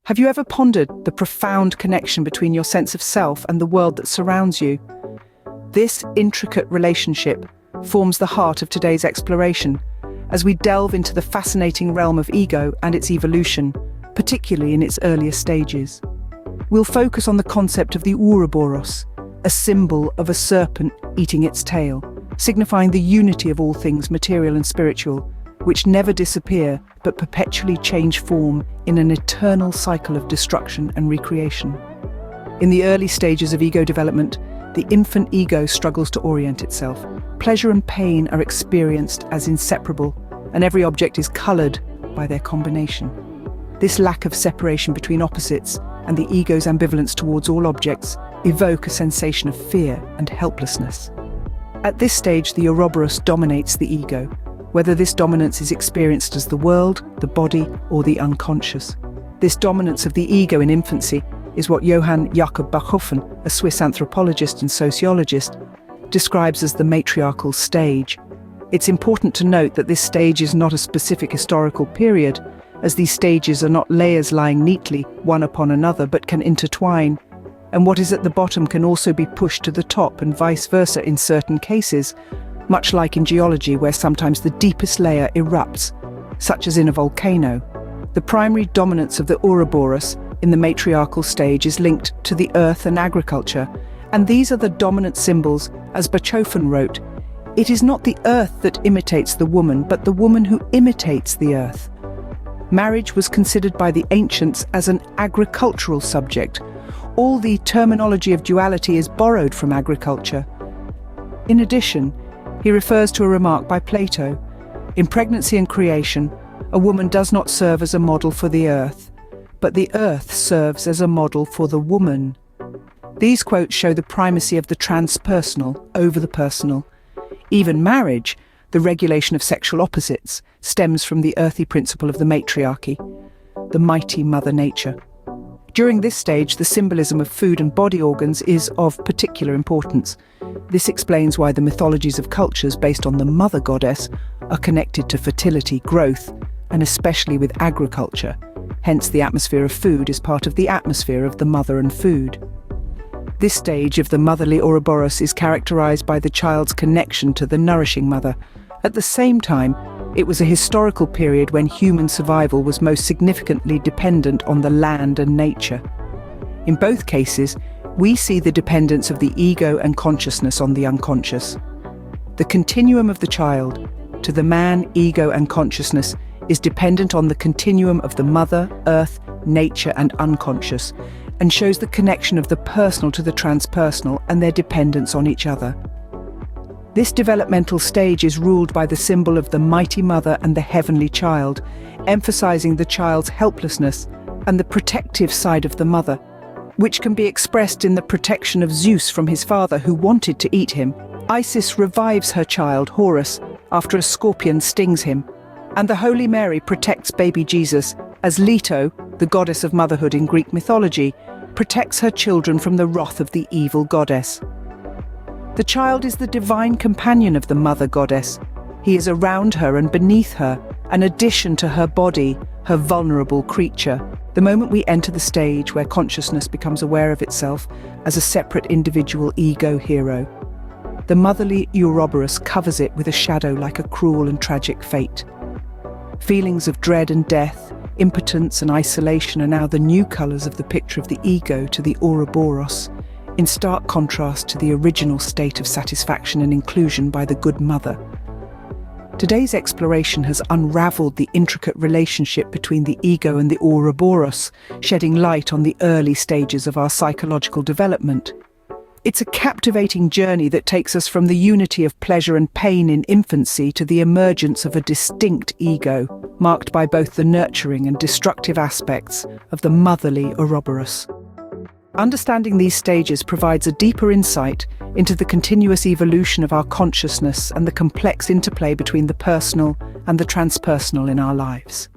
Have you ever pondered the profound connection between your sense of self and the world that surrounds you? This intricate relationship forms the heart of today's exploration, as we delve into the fascinating realm of ego and its evolution, particularly in its earliest stages. We'll focus on the concept of the Ouroboros, a symbol of a serpent eating its tail, signifying the unity of all things material and spiritual, which never disappear but perpetually change form in an eternal cycle of destruction and recreation. In the early stages of ego development, the infant ego struggles to orient itself. Pleasure and pain are experienced as inseparable, and every object is colored by their combination. This lack of separation between opposites and the ego's ambivalence towards all objects evoke a sensation of fear and helplessness. At this stage, the Ouroboros dominates the ego, whether this dominance is experienced as the world, the body, or the unconscious. This dominance of the ego in infancy is what Johann Jakob Bachhofen, a Swiss anthropologist and sociologist, describes as the matriarchal stage. It's important to note that this stage is not a specific historical period, as these stages are not layers lying neatly one upon another but can intertwine, and what is at the bottom can also be pushed to the top and vice versa in certain cases, much like in geology where sometimes the deepest layer erupts, such as in a volcano. The primary dominance of the Ouroboros in the matriarchal stage is linked to the earth and agriculture, and these are the dominant symbols. As Bachhofen wrote, "It is not the earth that imitates the woman, but the woman who imitates the earth." Marriage was considered by the ancients as an agricultural subject. All the terminology of duality is borrowed from agriculture. In addition, he refers to a remark by Plato: "In pregnancy and creation, a woman does not serve as a model for the earth, but the earth serves as a model for the woman." These quotes show the primacy of the transpersonal over the personal. Even marriage, the regulation of sexual opposites, stems from the earthy principle of the matriarchy, the mighty Mother Nature. During this stage, the symbolism of food and body organs is of particular importance. This explains why the mythologies of cultures based on the mother goddess are connected to fertility, growth, and especially with agriculture. Hence, the atmosphere of food is part of the atmosphere of the mother and food. This stage of the motherly Ouroboros is characterized by the child's connection to the nourishing mother. At the same time, it was a historical period when human survival was most significantly dependent on the land and nature. In both cases, we see the dependence of the ego and consciousness on the unconscious. The continuum of the child to the man, ego and consciousness is dependent on the continuum of the mother, earth, nature and unconscious, and shows the connection of the personal to the transpersonal and their dependence on each other. This developmental stage is ruled by the symbol of the mighty mother and the heavenly child, emphasizing the child's helplessness and the protective side of the mother, which can be expressed in the protection of Zeus from his father who wanted to eat him. Isis revives her child, Horus, after a scorpion stings him, and the Holy Mary protects baby Jesus as Leto, the goddess of motherhood in Greek mythology, protects her children from the wrath of the evil goddess. The child is the divine companion of the mother goddess. He is around her and beneath her, an addition to her body, her vulnerable creature. The moment we enter the stage where consciousness becomes aware of itself as a separate individual ego hero, the motherly Ouroboros covers it with a shadow like a cruel and tragic fate. Feelings of dread and death, impotence and isolation are now the new colours of the picture of the ego to the Ouroboros, in stark contrast to the original state of satisfaction and inclusion by the good mother. Today's exploration has unravelled the intricate relationship between the ego and the Ouroboros, shedding light on the early stages of our psychological development. It's a captivating journey that takes us from the unity of pleasure and pain in infancy to the emergence of a distinct ego, marked by both the nurturing and destructive aspects of the motherly Ouroboros. Understanding these stages provides a deeper insight into the continuous evolution of our consciousness and the complex interplay between the personal and the transpersonal in our lives.